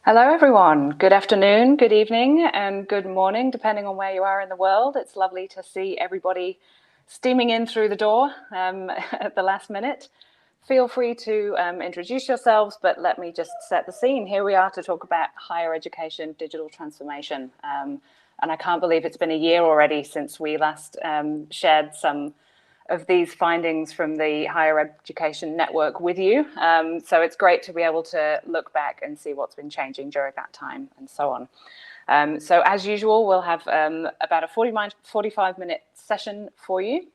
Hello, everyone. Good afternoon, good evening, and good morning, depending on where you are in the world. It's lovely to see everybody steaming in through the door at the last minute. Feel free to introduce yourselves, but let me just set the scene. Here we are to talk about higher education digital transformation. And I can't believe it's been a year already since we last shared some of these findings from the Higher Education Network with you. So it's great to be able to look back and see what's been changing during that time and so on. So as usual, we'll have about a 45-minute session for you.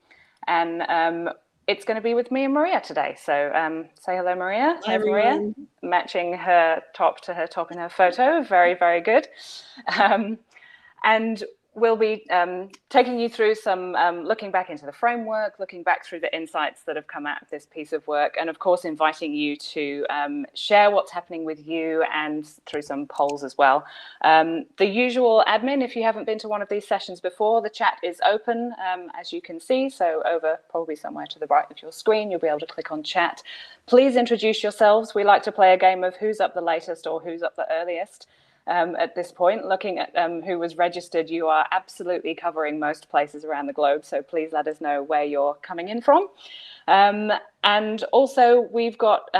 And it's going to be with me and Maria today. So say hello, Maria. Hi, There's Maria, matching her top to her top in her photo. Very, very good. And we'll be taking you through some looking back into the framework, looking back through the insights that have come out of this piece of work, and of course inviting you to share what's happening with you and through some polls as well. The usual admin, if you haven't been to one of these sessions before, the chat is open, as you can see, so over probably somewhere to the right of your screen, you'll be able to click on chat. Please introduce yourselves. We like to play a game of who's up the latest or who's up the earliest. At this point, looking at who was registered, you are absolutely covering most places around the globe, so please let us know where you're coming in from. And also, we've got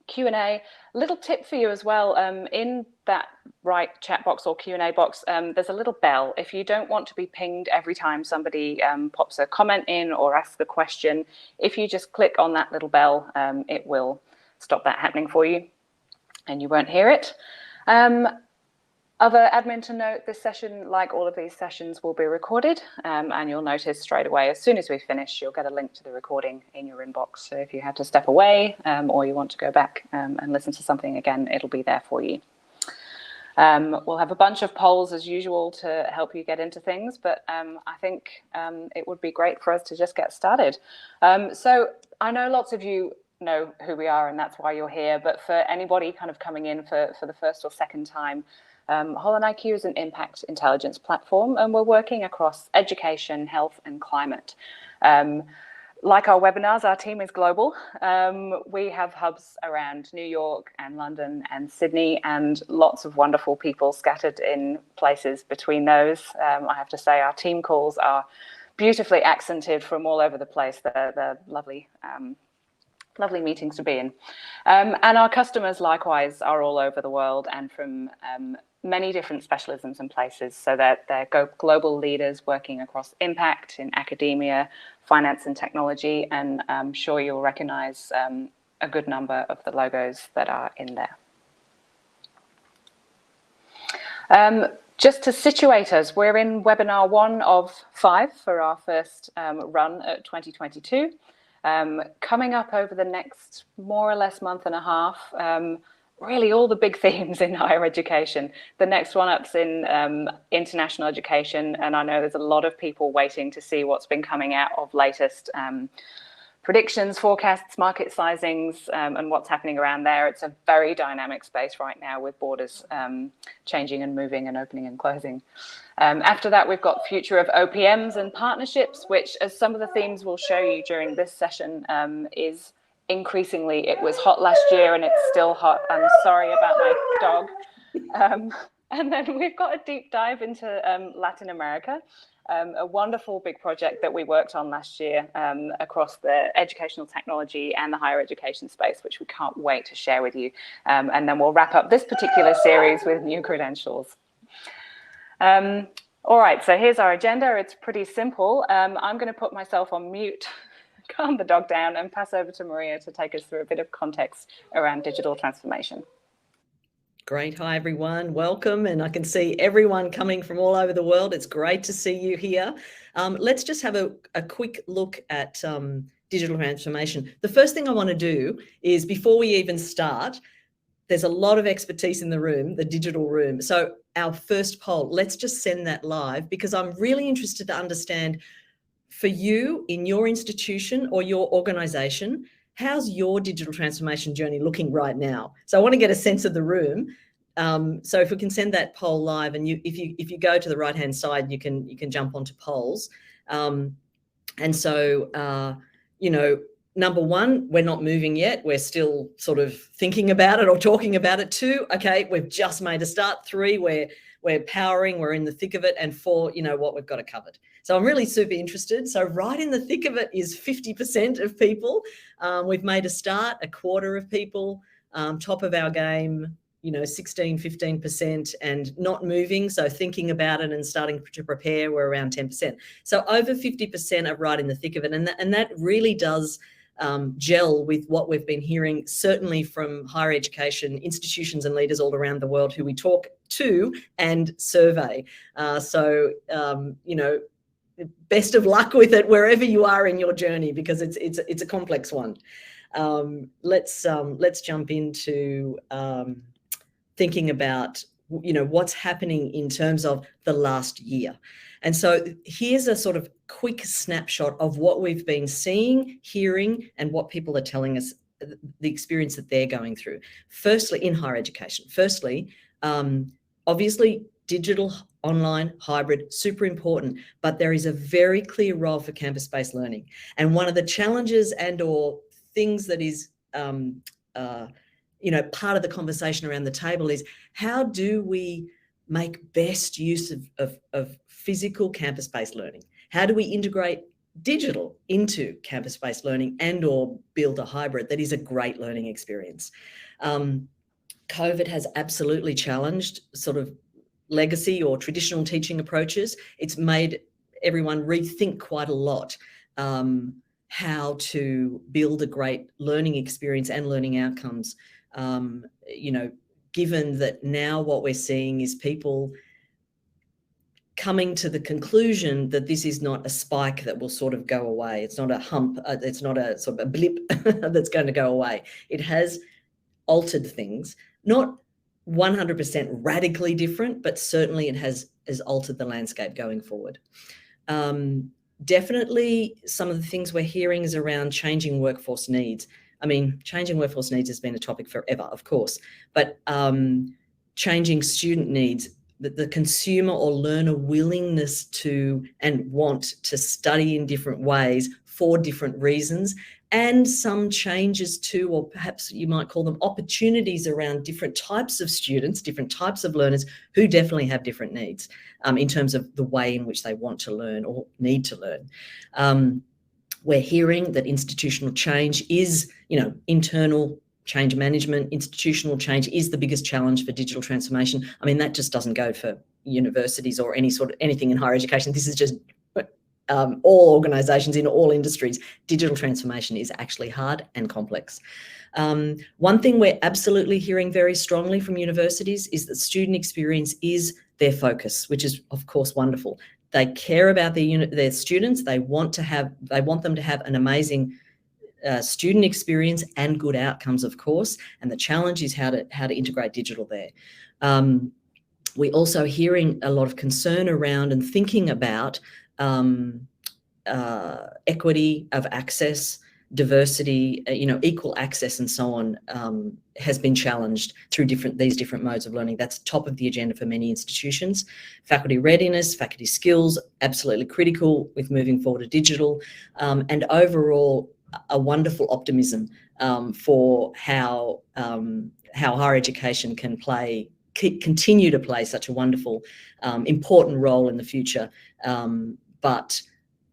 Q&A. Little tip for you as well, in that right chat box or Q&A box, there's a little bell. If you don't want to be pinged every time somebody pops a comment in or asks a question, if you just click on that little bell, it will stop that happening for you and you won't hear it. Other admin to note, this session, like all of these sessions, will be recorded, and you'll notice straight away, as soon as we finish, you'll get a link to the recording in your inbox. So if you have to step away or you want to go back and listen to something again, it'll be there for you. We'll have a bunch of polls as usual to help you get into things, but I think it would be great for us to just get started. So I know lots of you know who we are and that's why you're here, but for anybody kind of coming in for the first or second time, Holland IQ is an impact intelligence platform, and we're working across education, health, and climate. Like our webinars, our team is global. We have hubs around New York and London and Sydney, and lots of wonderful people scattered in places between those. I have to say our team calls are beautifully accented from all over the place. They're lovely. Lovely meetings to be in. And our customers likewise are all over the world and from many different specialisms and places, so that they're global leaders working across impact in academia, finance and technology, and I'm sure you'll recognize a good number of the logos that are in there. Just to situate us, we're in webinar 1 of 5 for our first run at 2022. Coming up over the next more or less month and a half, really all the big themes in higher education. The next one up's in international education, and I know there's a lot of people waiting to see what's been coming out of latest predictions, forecasts, market sizings, and what's happening around there. It's a very dynamic space right now with borders changing and moving and opening and closing. After that, we've got future of OPMs and partnerships, which, as some of the themes we'll show you during this session, is increasingly, it was hot last year and it's still hot. I'm sorry about my dog. And then we've got a deep dive into Latin America, a wonderful big project that we worked on last year across the educational technology and the higher education space, which we can't wait to share with you. And then we'll wrap up this particular series with new credentials. All right, so here's our agenda. It's pretty simple. I'm going to put myself on mute, calm the dog down, and pass over to Maria to take us through a bit of context around digital transformation. Great. Hi, everyone. Welcome. And I can see everyone coming from all over the world. It's great to see you here. Let's just have a quick look at digital transformation. The first thing I want to do is, before we even start, there's a lot of expertise in the room, the digital room. So our first poll, let's just send that live, because I'm really interested to understand, for you in your institution or your organization, how's your digital transformation journey looking right now? So I want to get a sense of the room. So if we can send that poll live, and if you go to the right-hand side, you can jump onto polls. And so, number one, we're not moving yet. We're still sort of thinking about it or talking about it. 2, okay, we've just made a start. 3, we're powering, we're in the thick of it. And 4, you know what, we've got it covered. So I'm really super interested. So right in the thick of it is 50% of people. We've made a start, a quarter of people, top of our game, 16, 15%, and not moving. So thinking about it and starting to prepare, we're around 10%. So over 50% are right in the thick of it. And that really does gel with what we've been hearing, certainly from higher education institutions and leaders all around the world who we talk to and survey. Best of luck with it wherever you are in your journey, because it's a complex one. Let's jump into thinking about what's happening in terms of the last year. And so here's a sort of quick snapshot of what we've been seeing, hearing, and what people are telling us, the experience that they're going through. Firstly, in higher education. Firstly, obviously, digital, online, hybrid, super important, but there is a very clear role for campus-based learning. And one of the challenges or things that is part of the conversation around the table is, how do we make best use of physical campus-based learning? How do we integrate digital into campus-based learning or build a hybrid that is a great learning experience? COVID has absolutely challenged sort of legacy or traditional teaching approaches. It's made everyone rethink quite a lot how to build a great learning experience and learning outcomes. Given that now what we're seeing is people coming to the conclusion that this is not a spike that will sort of go away. It's not a hump. It's not a sort of a blip that's going to go away. It has altered things, not 100% radically different, but certainly it has altered the landscape going forward. Definitely some of the things we're hearing is around changing workforce needs. I mean, changing workforce needs has been a topic forever, of course, but changing student needs, the consumer or learner willingness to and want to study in different ways for different reasons, and some changes to, or perhaps you might call them opportunities around different types of students, different types of learners who definitely have different needs in terms of the way in which they want to learn or need to learn. We're hearing that institutional change is, internal change management, institutional change is the biggest challenge for digital transformation. I mean, that just doesn't go for universities or anything in higher education. This is just all organisations in all industries. Digital transformation is actually hard and complex. One thing we're absolutely hearing very strongly from universities is that student experience is their focus, which is of course wonderful. They care about their students. They want them to have an amazing student experience and good outcomes, of course. And the challenge is how to integrate digital there. We're also hearing a lot of concern around and thinking about equity of access, diversity, equal access and so on, has been challenged through these different modes of learning. That's top of the agenda for many institutions. Faculty readiness, faculty skills, absolutely critical with moving forward to digital, and overall a wonderful optimism for how higher education can continue to play such a wonderful, important role in the future, but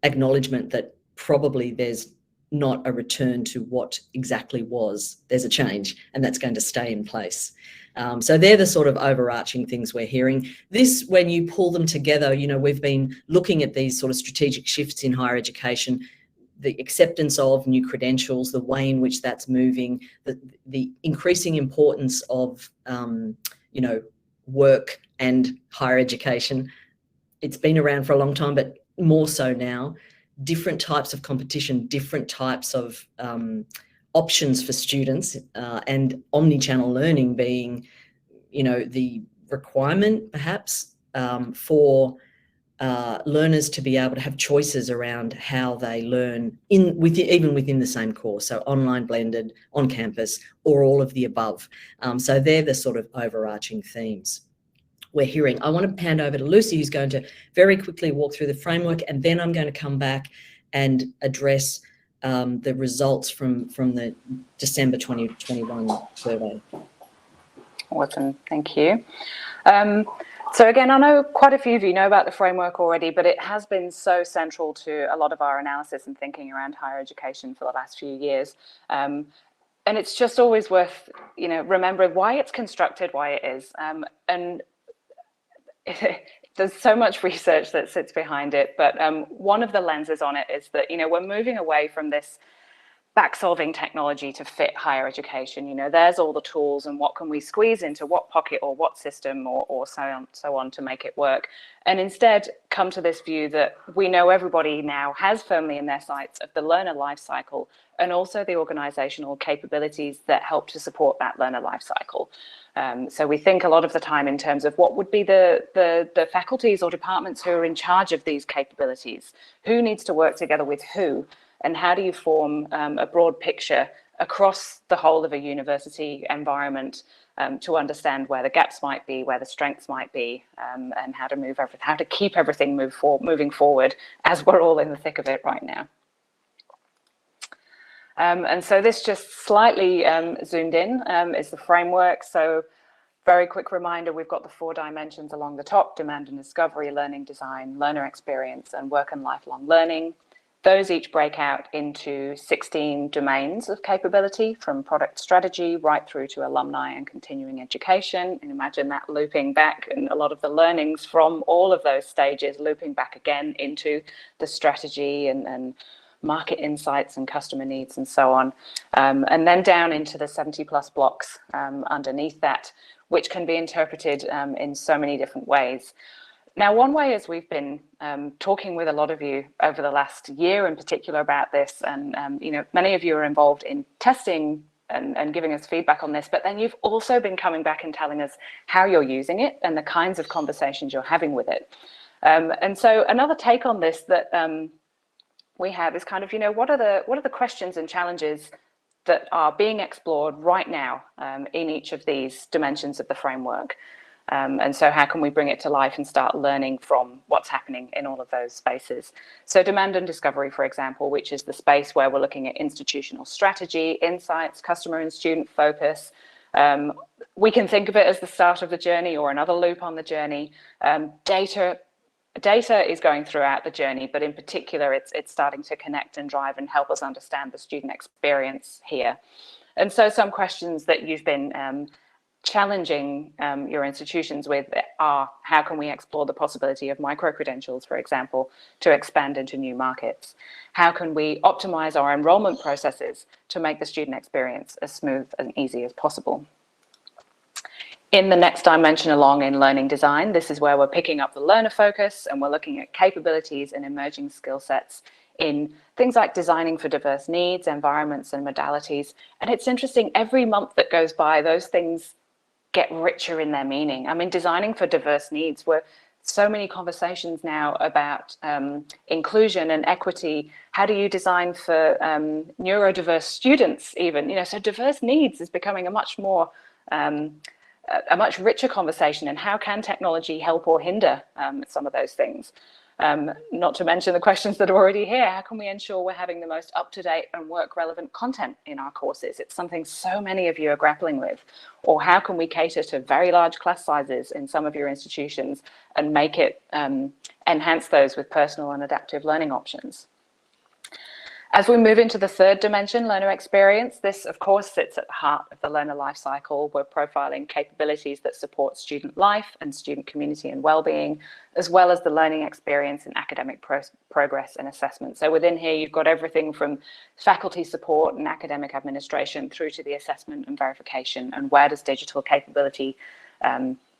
acknowledgement that probably there's not a return to what exactly was. There's a change, and that's going to stay in place. So they're the sort of overarching things we're hearing. This, when you pull them together, we've been looking at these sort of strategic shifts in higher education, the acceptance of new credentials, the way in which that's moving, the increasing importance of, work and higher education. It's been around for a long time, but more so now. Different types of competition, different types of options for students, and omni-channel learning being, the requirement perhaps for learners to be able to have choices around how they learn even within the same course. So online, blended, on campus, or all of the above. So they're the sort of overarching themes we're hearing. I want to hand over to Lucy, who's going to very quickly walk through the framework, and then I'm going to come back and address the results from the December 2021 survey. Awesome, thank you. So again, I know quite a few of you know about the framework already, but it has been so central to a lot of our analysis and thinking around higher education for the last few years. And it's just always worth, remembering why it's constructed, why it is. And there's so much research that sits behind it, but one of the lenses on it is that, we're moving away from this back-solving technology to fit higher education. There's all the tools, and what can we squeeze into what pocket or what system or so on to make it work, and instead come to this view that we know everybody now has firmly in their sights of the learner life cycle, and also the organizational capabilities that help to support that learner life cycle. So we think a lot of the time in terms of what would be the faculties or departments who are in charge of these capabilities, who needs to work together with who, and how do you form a broad picture across the whole of a university environment to understand where the gaps might be, where the strengths might be, and how to keep everything moving forward as we're all in the thick of it right now. And so this just slightly zoomed in is the framework. So very quick reminder, we've got the 4 dimensions along the top: demand and discovery, learning design, learner experience, and work and lifelong learning. Those each break out into 16 domains of capability, from product strategy right through to alumni and continuing education. And imagine that looping back, and a lot of the learnings from all of those stages looping back again into the strategy and market insights and customer needs and so on. And then down into the 70+ blocks underneath that, which can be interpreted in so many different ways. Now, one way is we've been talking with a lot of you over the last year in particular about this, and many of you are involved in testing and giving us feedback on this, but then you've also been coming back and telling us how you're using it and the kinds of conversations you're having with it. And so another take on this that we have is kind of, what are the questions and challenges that are being explored right now in each of these dimensions of the framework? And so how can we bring it to life and start learning from what's happening in all of those spaces? So demand and discovery, for example, which is the space where we're looking at institutional strategy, insights, customer and student focus. We can think of it as the start of the journey or another loop on the journey. Data is going throughout the journey, but in particular, it's starting to connect and drive and help us understand the student experience here. And so some questions that you've been challenging your institutions with are: how can we explore the possibility of micro-credentials, for example, to expand into new markets? How can we optimize our enrollment processes to make the student experience as smooth and easy as possible? In the next dimension along in learning design, this is where we're picking up the learner focus, and we're looking at capabilities and emerging skill sets in things like designing for diverse needs, environments, and modalities. And it's interesting, every month that goes by, those things get richer in their meaning. I mean, designing for diverse needs, were so many conversations now about inclusion and equity. How do you design for neurodiverse students even? So diverse needs is becoming a much richer conversation, and how can technology help or hinder some of those things? Not to mention the questions that are already here. How can we ensure we're having the most up-to-date and work-relevant content in our courses? It's something so many of you are grappling with. Or how can we cater to very large class sizes in some of your institutions and make it enhance those with personal and adaptive learning options? As we move into the third dimension, learner experience, this of course sits at the heart of the learner life cycle. We're profiling capabilities that support student life and student community and well-being, as well as the learning experience and academic progress and assessment. So within here, you've got everything from faculty support and academic administration through to the assessment and verification, and where does digital capability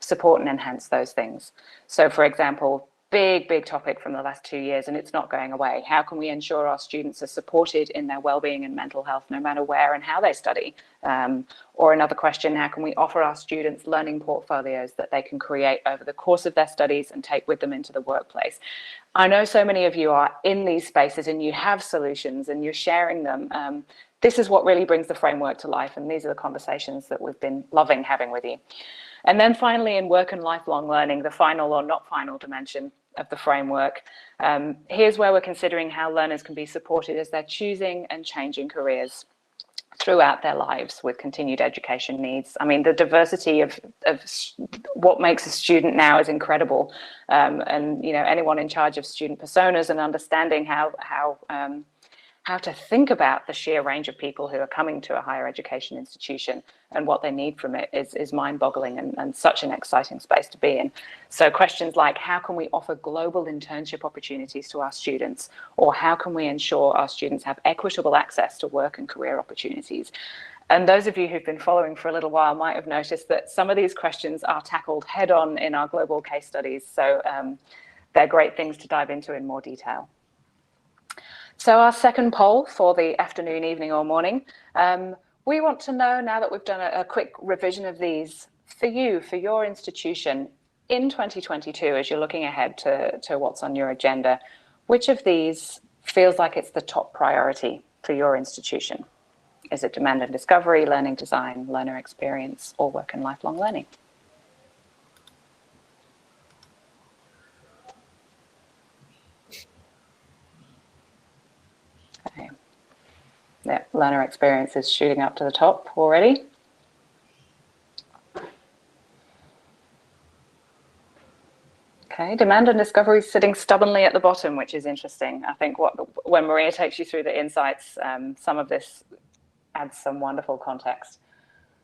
support and enhance those things? So for example, big topic from the last 2 years, and it's not going away. How can we ensure our students are supported in their well-being and mental health, no matter where and how they study? Or another question, how can we offer our students learning portfolios that they can create over the course of their studies and take with them into the workplace? I know so many of you are in these spaces and you have solutions and you're sharing them. This is what really brings the framework to life, and these are the conversations that we've been loving having with you. And then finally, in work and lifelong learning, the final or not final dimension, the framework. Here's where we're considering how learners can be supported as they're choosing and changing careers throughout their lives with continued education needs. I mean, the diversity of what makes a student now is incredible. And, you know, anyone in charge of student personas and understanding how to think about the sheer range of people who are coming to a higher education institution and what they need from it is mind-boggling and such an exciting space to be in. So questions like, how can we offer global internship opportunities to our students? Or how can we ensure our students have equitable access to work and career opportunities? And those of you who've been following for a little while might have noticed that some of these questions are tackled head-on in our global case studies. So they're great things to dive into in more detail. So our second poll for the afternoon, evening or morning, we want to know, now that we've done a quick revision of these, for you, for your institution in 2022, as you're looking ahead to what's on your agenda, which of these feels like it's the top priority for your institution? Is it demand and discovery, learning design, learner experience, or work and lifelong learning? Okay. Yeah, learner experience is shooting up to the top already. Okay, demand and discovery is sitting stubbornly at the bottom, which is interesting. I think when Maria takes you through the insights, some of this adds some wonderful context.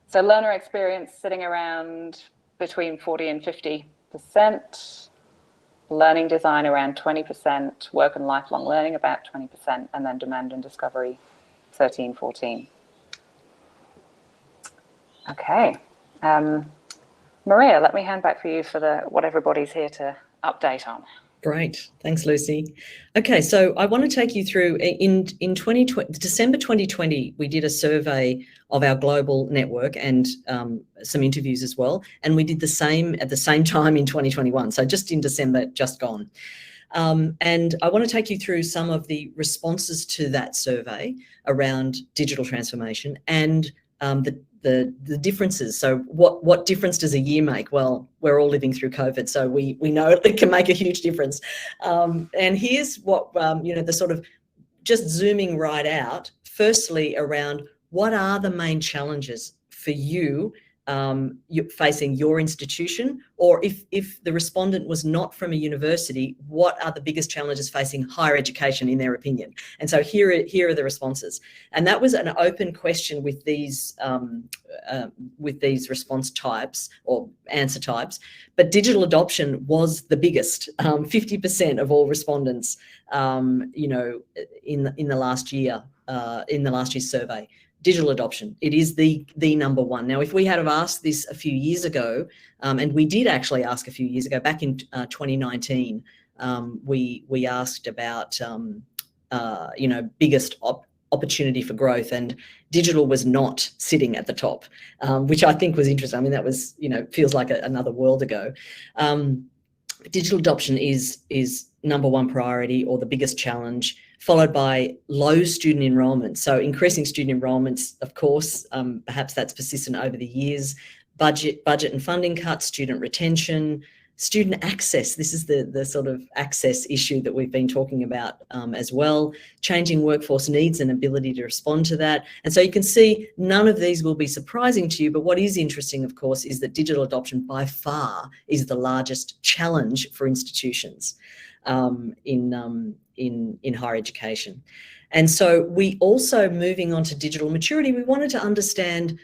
So learner experience sitting around between 40 and 50%, learning design around 20%, work and lifelong learning about 20%, and then demand and discovery 13, 14. Okay. Maria, let me hand back for you for what everybody's here to update on. Great. Thanks, Lucy. Okay, so I want to take you through in 2020, December 2020, we did a survey of our global network and some interviews as well. And we did the same at the same time in 2021. So just in December, just gone. And I want to take you through some of the responses to that survey around digital transformation and the differences. So what difference does a year make? Well, we're all living through COVID, so we know it can make a huge difference. And here's what, the sort of just zooming right out, firstly around what are the main challenges for you facing your institution, or if the respondent was not from a university, what are the biggest challenges facing higher education in their opinion? And so here are the responses. And that was an open question with these response types or answer types, but digital adoption was the biggest, 50% of all respondents, in the last year, in the last year's survey. Digital adoption, it is the number one. Now, if we had have asked this a few years ago, and we did actually ask a few years ago, back in 2019, we asked about, biggest opportunity for growth, and digital was not sitting at the top, which I think was interesting. I mean, that was, feels like another world ago. Digital adoption is number one priority or the biggest challenge, followed by low student enrolment. So increasing student enrolments, of course, perhaps that's persistent over the years, budget and funding cuts, student retention, student access. This is the sort of access issue that we've been talking about as well, changing workforce needs and ability to respond to that. And so you can see none of these will be surprising to you, but what is interesting, of course, is that digital adoption by far is the largest challenge for institutions in higher education. And so we also, moving on to digital maturity, we wanted to understand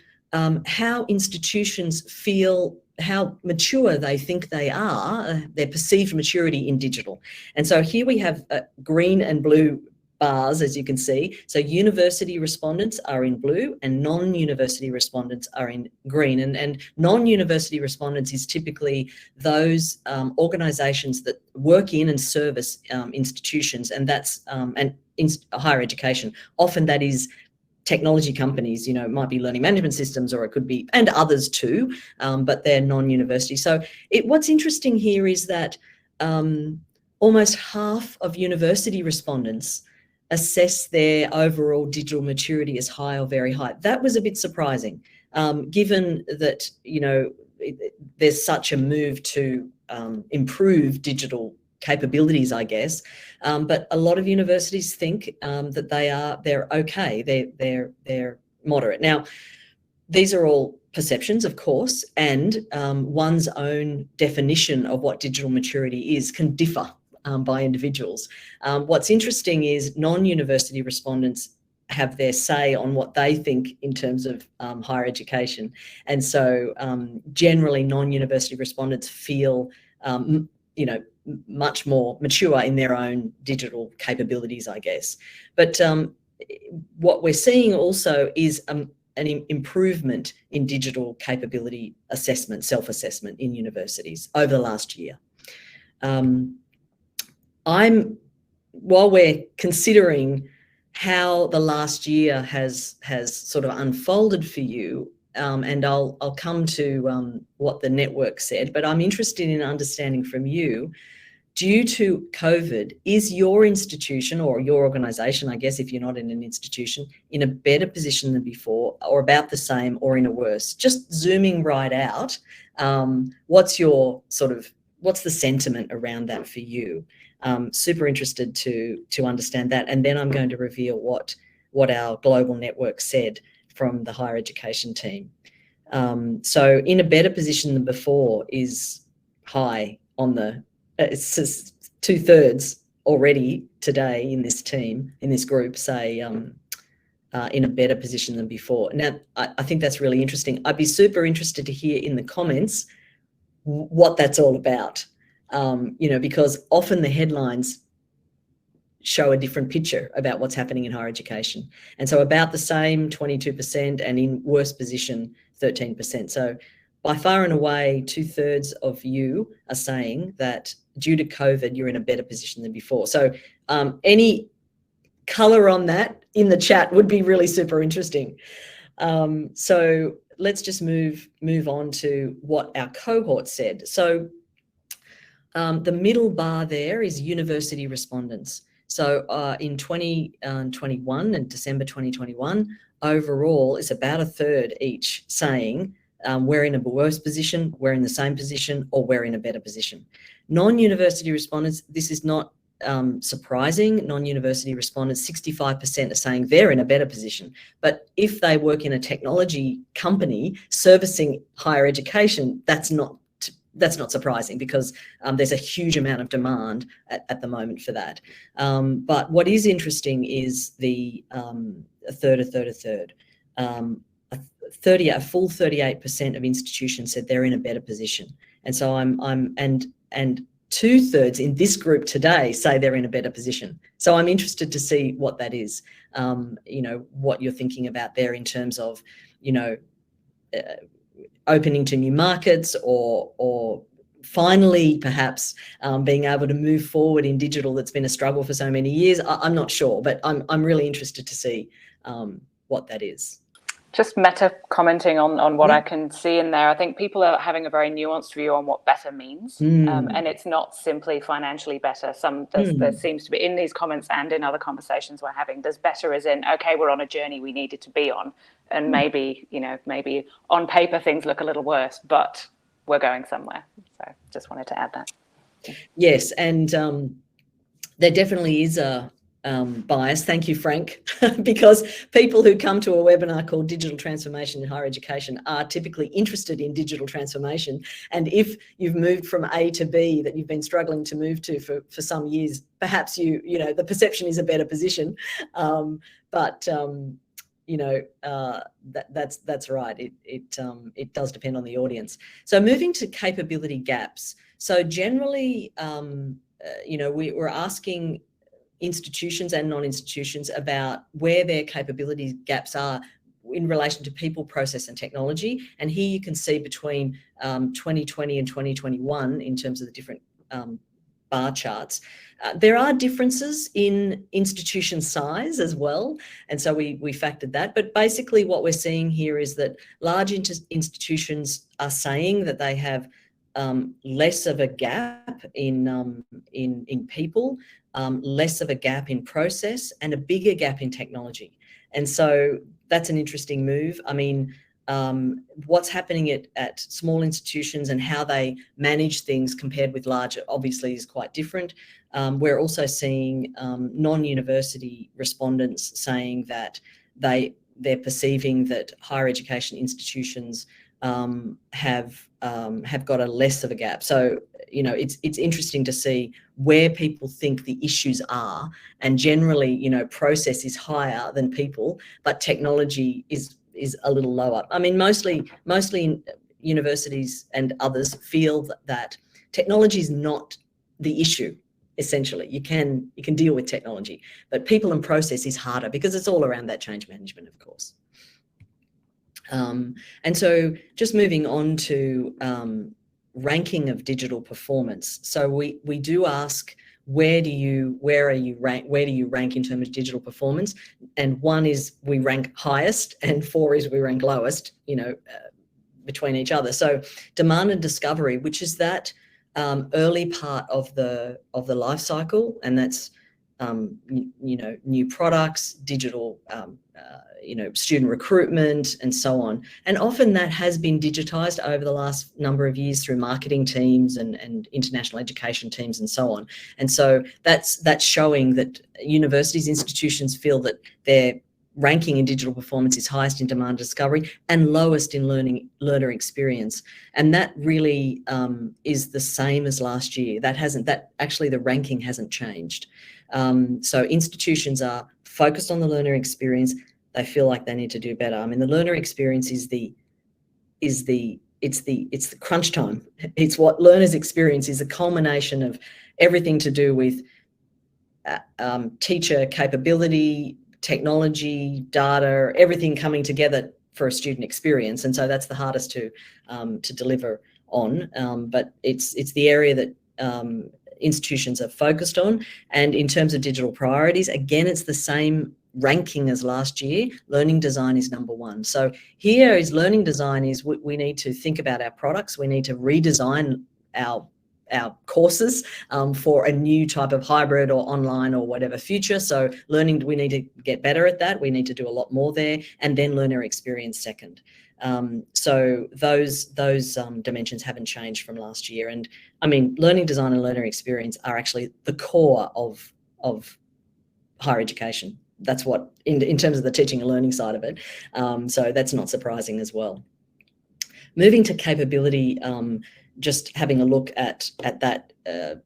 how institutions feel, how mature they think they are, their perceived maturity in digital. And so here we have green and blue bars, as you can see. So university respondents are in blue and non-university respondents are in green. And non-university respondents is typically those organisations that work in and service institutions, and that's higher education. Often that is technology companies, it might be learning management systems, or it could be, and others too, but they're non-university. So what's interesting here is that almost half of university respondents assess their overall digital maturity as high or very high. That was a bit surprising, given that, there's such a move to improve digital capabilities, I guess. But a lot of universities think that they're okay, they're moderate. Now, these are all perceptions, of course, and one's own definition of what digital maturity is can differ by individuals. What's interesting is non-university respondents have their say on what they think in terms of higher education. And so generally non-university respondents feel, much more mature in their own digital capabilities, I guess. But what we're seeing also is an improvement in digital capability assessment, self-assessment in universities over the last year. While we're considering how the last year has sort of unfolded for you, and I'll come to what the network said, but I'm interested in understanding from you, due to COVID, is your institution or your organisation, I guess if you're not in an institution, in a better position than before, or about the same, or in a worse? Just zooming right out, what's the sentiment around that for you? Super interested to understand that, and then I'm going to reveal what our global network said from the higher education team. So in a better position than before is high on the, it's just 2/3 already today in this team, in this group, say in a better position than before. Now, I think that's really interesting. I'd be super interested to hear in the comments what that's all about, because often the headlines show a different picture about what's happening in higher education. And so about the same, 22%, and in worse position, 13%. So by far and away, 2/3 of you are saying that due to COVID, you're in a better position than before. So any color on that in the chat would be really super interesting. So let's just move on to what our cohort said. So the middle bar there is university respondents. So in 2021 and December 2021, overall, it's about 1/3 each saying we're in a worse position, we're in the same position, or we're in a better position. Non-university respondents, this is not surprising. Non-university respondents, 65% are saying they're in a better position. But if they work in a technology company servicing higher education, that's not surprising, because there's a huge amount of demand at the moment for that. But what is interesting is the a third. A full 38% of institutions said they're in a better position. And so and 2/3 in this group today say they're in a better position. So I'm interested to see what that is, what you're thinking about there in terms of, opening to new markets, or finally perhaps being able to move forward in digital that's been a struggle for so many years. I'm not sure, but I'm really interested to see what that is. Just meta commenting on what I can see in there. I think people are having a very nuanced view on what better means. And it's not simply financially better. There seems to be, in these comments and in other conversations we're having, there's better as in, okay, we're on a journey we needed to be on. And maybe on paper things look a little worse, but we're going somewhere. So just wanted to add that. Yes, and there definitely is a bias. Thank you, Frank, because people who come to a webinar called Digital Transformation in Higher Education are typically interested in digital transformation. And if you've moved from A to B that you've been struggling to move to for some years, perhaps the perception is a better position. That's right. It does depend on the audience. So moving to capability gaps. So generally, we're asking institutions and non-institutions about where their capability gaps are in relation to people, process and technology. And here you can see between 2020 and 2021 in terms of the different bar charts. There are differences in institution size as well. And so we factored that. But basically what we're seeing here is that large institutions are saying that they have less of a gap in people, less of a gap in process, and a bigger gap in technology. And so that's an interesting move. I mean, what's happening at small institutions and how they manage things compared with larger obviously is quite different. We're also seeing non-university respondents saying that they're perceiving that higher education institutions have got a less of a gap. So, you know, it's interesting to see where people think the issues are, and generally, you know, process is higher than people, but technology is a little lower. I mean, mostly universities and others feel that technology is not the issue. Essentially, you can deal with technology, but people and process is harder because it's all around that change management, of course. And so just moving on to ranking of digital performance. So we do ask, where do you rank in terms of digital performance? And 1 is we rank highest, and 4 is we rank lowest, you know, between each other. So demand and discovery, which is that early part of the life cycle, and that's you know, new products, digital you know, student recruitment, and so on. And often that has been digitized over the last number of years through marketing teams and international education teams and so on. And so that's showing that universities, institutions feel that their ranking in digital performance is highest in demand discovery and lowest in learner experience. And that really is the same as last year. Actually the ranking hasn't changed. So institutions are focused on the learner experience. They feel like they need to do better. I mean, the learner experience is the crunch time. It's what learners experience is a culmination of everything to do with teacher capability, technology, data, everything coming together for a student experience. And so that's the hardest to deliver on. But it's the area that institutions are focused on. And in terms of digital priorities, again, it's the same ranking as last year. Learning design is number 1. So here is learning design is we need to think about our products. We need to redesign our courses for a new type of hybrid or online or whatever future. So learning, we need to get better at that. We need to do a lot more there, and then learner experience second. So those dimensions haven't changed from last year. And I mean, learning design and learner experience are actually the core of higher education. That's what, in terms of the teaching and learning side of it. So that's not surprising as well. Moving to capability, just having a look at that,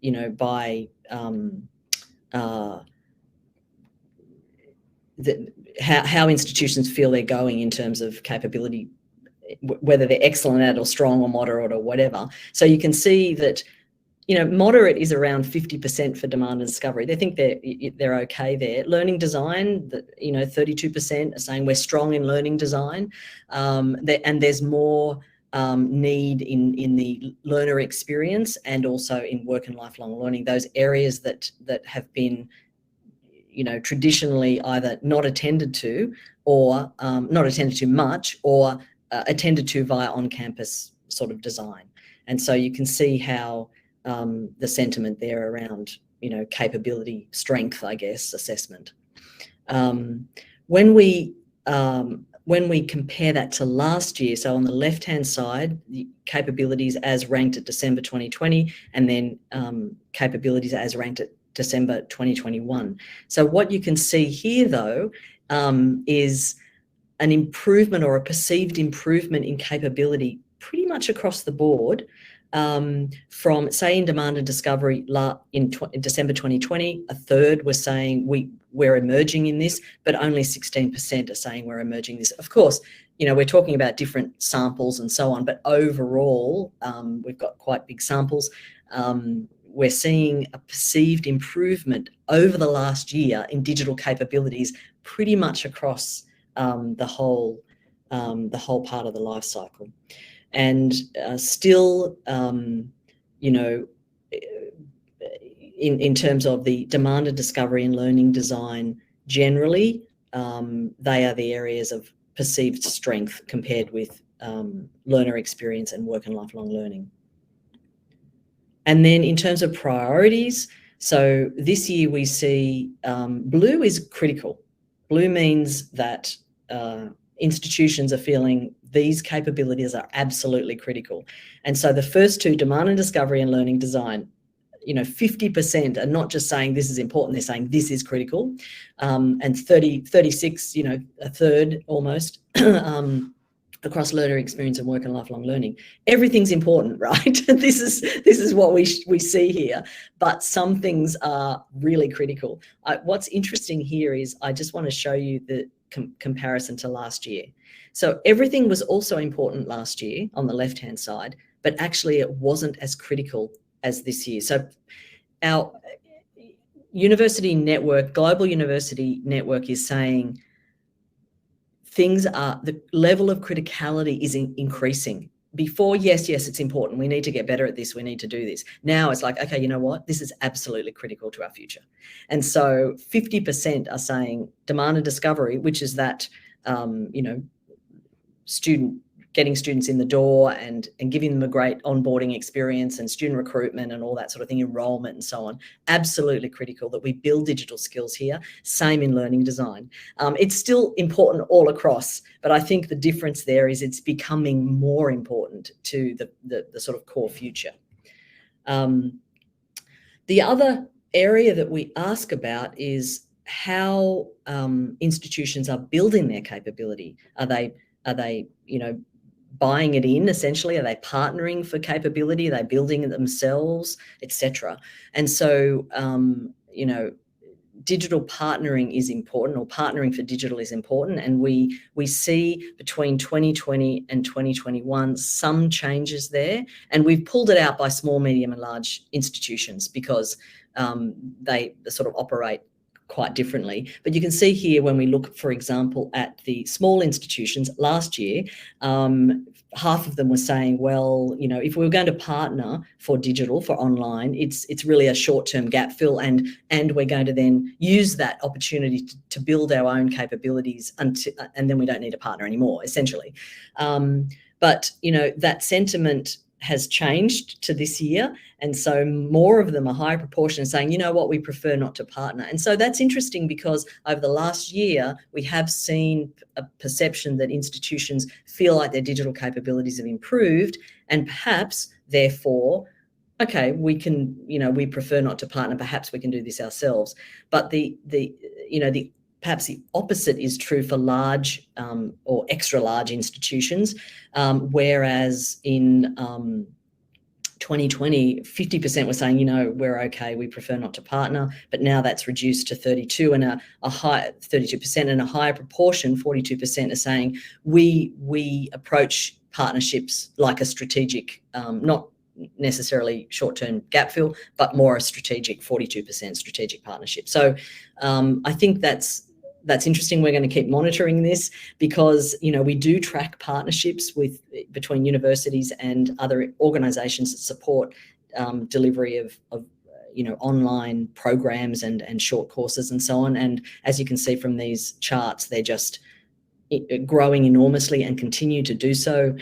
you know, by how institutions feel they're going in terms of capability, whether they're excellent at or strong or moderate or whatever. So you can see that, you know, moderate is around 50% for demand and discovery. They think they're okay there. Learning design, you know, 32% are saying we're strong in learning design, and there's more need in the learner experience and also in work and lifelong learning. Those areas that have been, you know, traditionally either not attended to or not attended to much, or attended to via on-campus sort of design. And so you can see how the sentiment there around, you know, capability, strength, I guess, assessment. When we compare that to last year, so on the left-hand side, the capabilities as ranked at December 2020, and then capabilities as ranked at December 2021. So what you can see here, though, is an improvement or a perceived improvement in capability pretty much across the board. From, say, in demand and discovery in December 2020, a third were saying we're emerging in this, but only 16% are saying we're emerging this. Of course, you know, we're talking about different samples and so on, but overall, we've got quite big samples. We're seeing a perceived improvement over the last year in digital capabilities pretty much across the whole part of the life cycle. And still, you know, in terms of the demand and discovery and learning design generally, they are the areas of perceived strength compared with learner experience and work and lifelong learning. And then in terms of priorities, so this year we see blue is critical. Blue means that institutions are feeling these capabilities are absolutely critical. And so the first two, demand and discovery and learning design, 50% are not just saying this is important, they're saying this is critical. And 36, a third almost, across learner experience and work and lifelong learning. Everything's important, right? This is what we see here, but some things are really critical. What's interesting here is I just want to show you the comparison to last year. So everything was also important last year on the left-hand side, but actually it wasn't as critical as this year. So our university network, global university network, is saying the level of criticality is increasing. Before, yes, it's important. We need to get better at this. We need to do this. Now it's like, okay, you know what? This is absolutely critical to our future. And so 50% are saying demand and discovery, which is that, getting students in the door and giving them a great onboarding experience and student recruitment and all that sort of thing, enrollment and so on. Absolutely critical that we build digital skills here. Same in learning design. It's still important all across, but I think the difference there is it's becoming more important to the sort of core future. The other area that we ask about is how institutions are building their capability. Are they buying it in, essentially? Are they partnering for capability? Are they building it themselves, etc.? And so, digital partnering is important, or partnering for digital is important. And we see between 2020 and 2021 some changes there. And we've pulled it out by small, medium and large institutions because they sort of operate quite differently. But you can see here when we look, for example, at the small institutions last year, half of them were saying, well, if we were going to partner for digital, for online, it's really a short-term gap fill, and we're going to then use that opportunity to build our own capabilities and then we don't need a partner anymore, essentially. But that sentiment has changed to this year. And so more of them, a higher proportion, are saying, you know what, we prefer not to partner. And so that's interesting because over the last year, we have seen a perception that institutions feel like their digital capabilities have improved, and perhaps, therefore, okay, we can, we prefer not to partner, perhaps we can do this ourselves. But perhaps the opposite is true for large or extra large institutions, whereas in 2020, 50% were saying, we're okay, we prefer not to partner, but now that's reduced to 32% and a higher proportion, 42%, are saying we approach partnerships like a strategic, not necessarily short-term gap fill, but more a strategic, 42% strategic partnership. So I think that's interesting. We're going to keep monitoring this because, we do track partnerships between universities and other organisations that support delivery of online programs and short courses and so on. And as you can see from these charts, they're just growing enormously and continue to do so.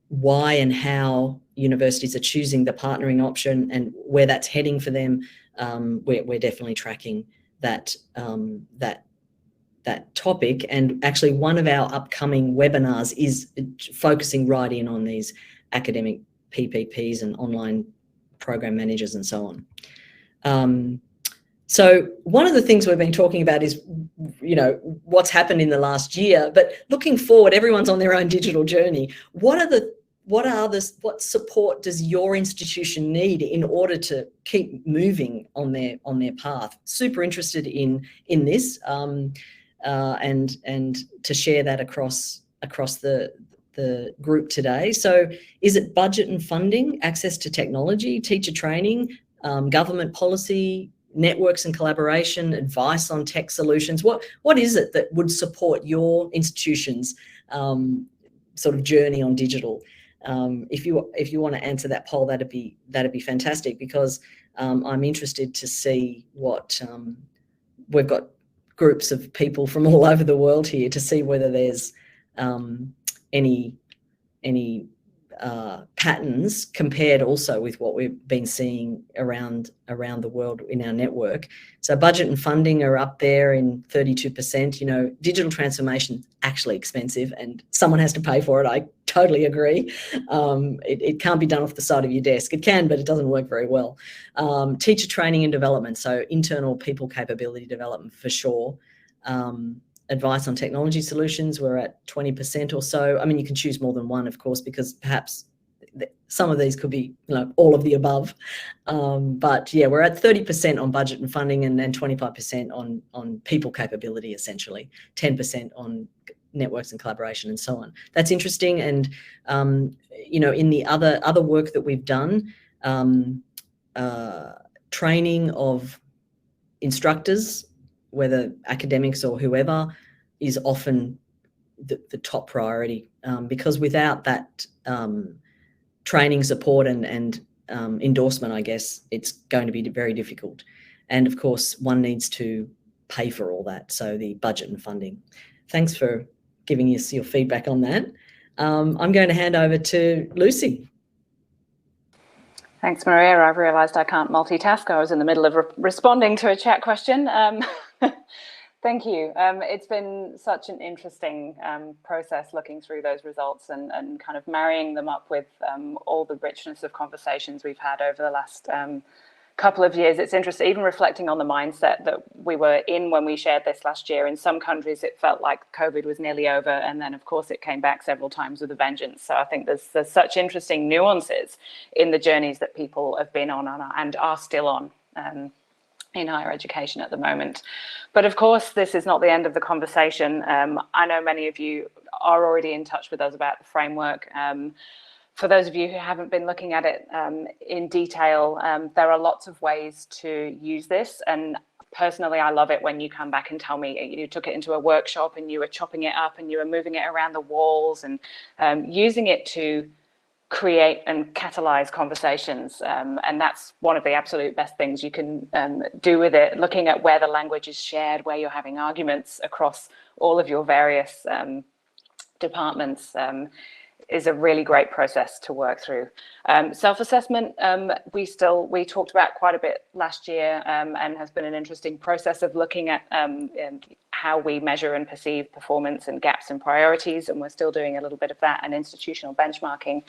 Why and how universities are choosing the partnering option and where that's heading for them, we're definitely tracking that topic. And actually, one of our upcoming webinars is focusing right in on these academic PPPs and online program managers and so on. So one of the things we've been talking about is, what's happened in the last year, but looking forward, everyone's on their own digital journey. What support does your institution need in order to keep moving on their path? Super interested in this, and to share that across the group today. So is it budget and funding, access to technology, teacher training, government policy, networks and collaboration, advice on tech solutions? What is it that would support your institution's sort of journey on digital? If you want to answer that poll, that'd be fantastic, because I'm interested to see what we've got groups of people from all over the world here to see whether there's any patterns compared also with what we've been seeing around the world in our network. So budget and funding are up there in 32%. You know, digital transformation actually expensive and someone has to pay for it. I totally agree. It can't be done off the side of your desk. It can, but it doesn't work very well. Teacher training and development, so internal people capability development for sure. Advice on technology solutions, we're at 20% or so. I mean, you can choose more than one, of course, because perhaps some of these could be, you know, all of the above. But yeah, we're at 30% on budget and funding, and then 25% on people capability, essentially, 10% on networks and collaboration and so on. That's interesting. And, you know, in the other work that we've done, training of instructors, whether academics or whoever, is often the top priority, because without that training support and endorsement, I guess, it's going to be very difficult. And of course, one needs to pay for all that, so the budget and funding. Thanks for giving us your feedback on that. I'm going to hand over to Lucy. Thanks, Maria. I've realised I can't multitask. I was in the middle of responding to a chat question. Thank you. It's been such an interesting process looking through those results and kind of marrying them up with all the richness of conversations we've had over the last couple of years. It's interesting, even reflecting on the mindset that we were in when we shared this last year. In some countries, it felt like COVID was nearly over. And then, of course, it came back several times with a vengeance. So I think there's such interesting nuances in the journeys that people have been on and are still on in higher education at the moment. But of course, this is not the end of the conversation. I know many of you are already in touch with us about the framework. For those of you who haven't been looking at it in detail, there are lots of ways to use this. And personally, I love it when you come back and tell me you took it into a workshop and you were chopping it up and you were moving it around the walls and using it to create and catalyze conversations. And that's one of the absolute best things you can do with it, looking at where the language is shared, where you're having arguments across all of your various departments. Is a really great process to work through. Self-assessment, we talked about quite a bit last year, and has been an interesting process of looking at how we measure and perceive performance and gaps and priorities, and we're still doing a little bit of that, and institutional benchmarking.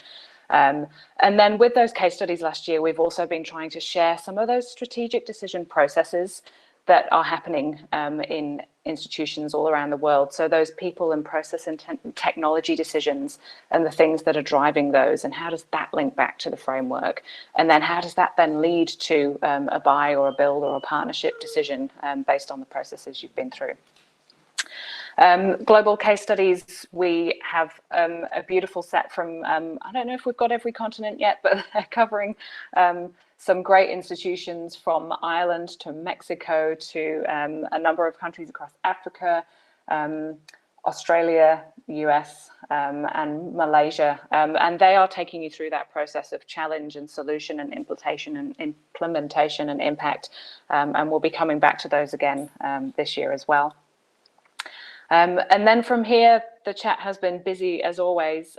And then with those case studies last year, we've also been trying to share some of those strategic decision processes that are happening in institutions all around the world. So those people and process and technology decisions and the things that are driving those, and how does that link back to the framework? And then how does that then lead to a buy or a build or a partnership decision based on the processes you've been through? Global case studies, we have a beautiful set from, I don't know if we've got every continent yet, but they're covering some great institutions from Ireland to Mexico to a number of countries across Africa, Australia, US, and Malaysia. And they are taking you through that process of challenge and solution and implementation and impact. And we'll be coming back to those again this year as well. And then from here, the chat has been busy as always.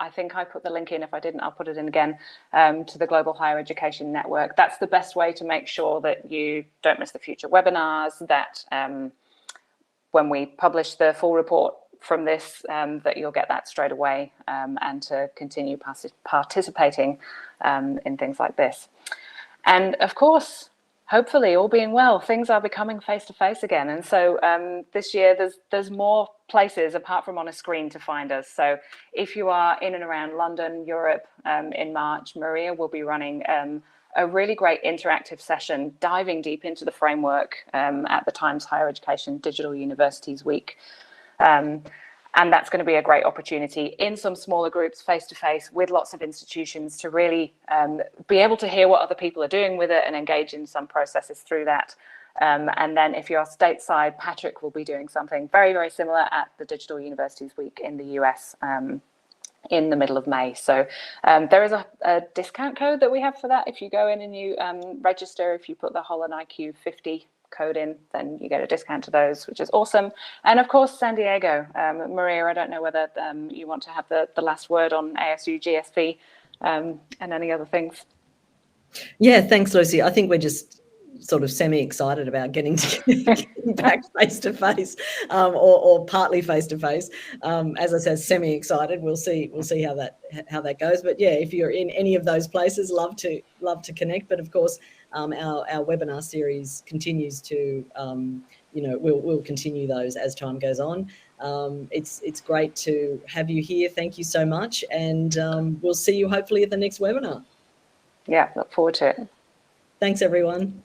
I think I put the link in. If I didn't, I'll put it in again, to the Global Higher Education Network. That's the best way to make sure that you don't miss the future webinars, that when we publish the full report from this, that you'll get that straight away, and to continue participating in things like this. And of course, hopefully, all being well, things are becoming face-to-face again. And so this year, there's more places apart from on a screen to find us. So if you are in and around London, Europe, in March, Maria will be running a really great interactive session diving deep into the framework at the Times Higher Education Digital Universities Week. And that's going to be a great opportunity in some smaller groups, face-to-face, with lots of institutions to really be able to hear what other people are doing with it and engage in some processes through that. And then if you're stateside, Patrick will be doing something very, very similar at the Digital Universities Week in the US in the middle of May. So there is a discount code that we have for that. If you go in and you register, if you put the Holland IQ 50 code in, then you get a discount to those, which is awesome. And of course, San Diego. Maria, I don't know whether you want to have the last word on ASU GSV and any other things. Yeah, thanks, Lucy. I think we're just sort of semi-excited about getting back face-to-face or partly face-to-face. As I said, semi-excited. We'll see how that goes. But yeah, if you're in any of those places, love to connect. But of course, our webinar series continues to, we'll continue those as time goes on. It's great to have you here. Thank you so much. And we'll see you hopefully at the next webinar. Yeah, look forward to it. Thanks, everyone.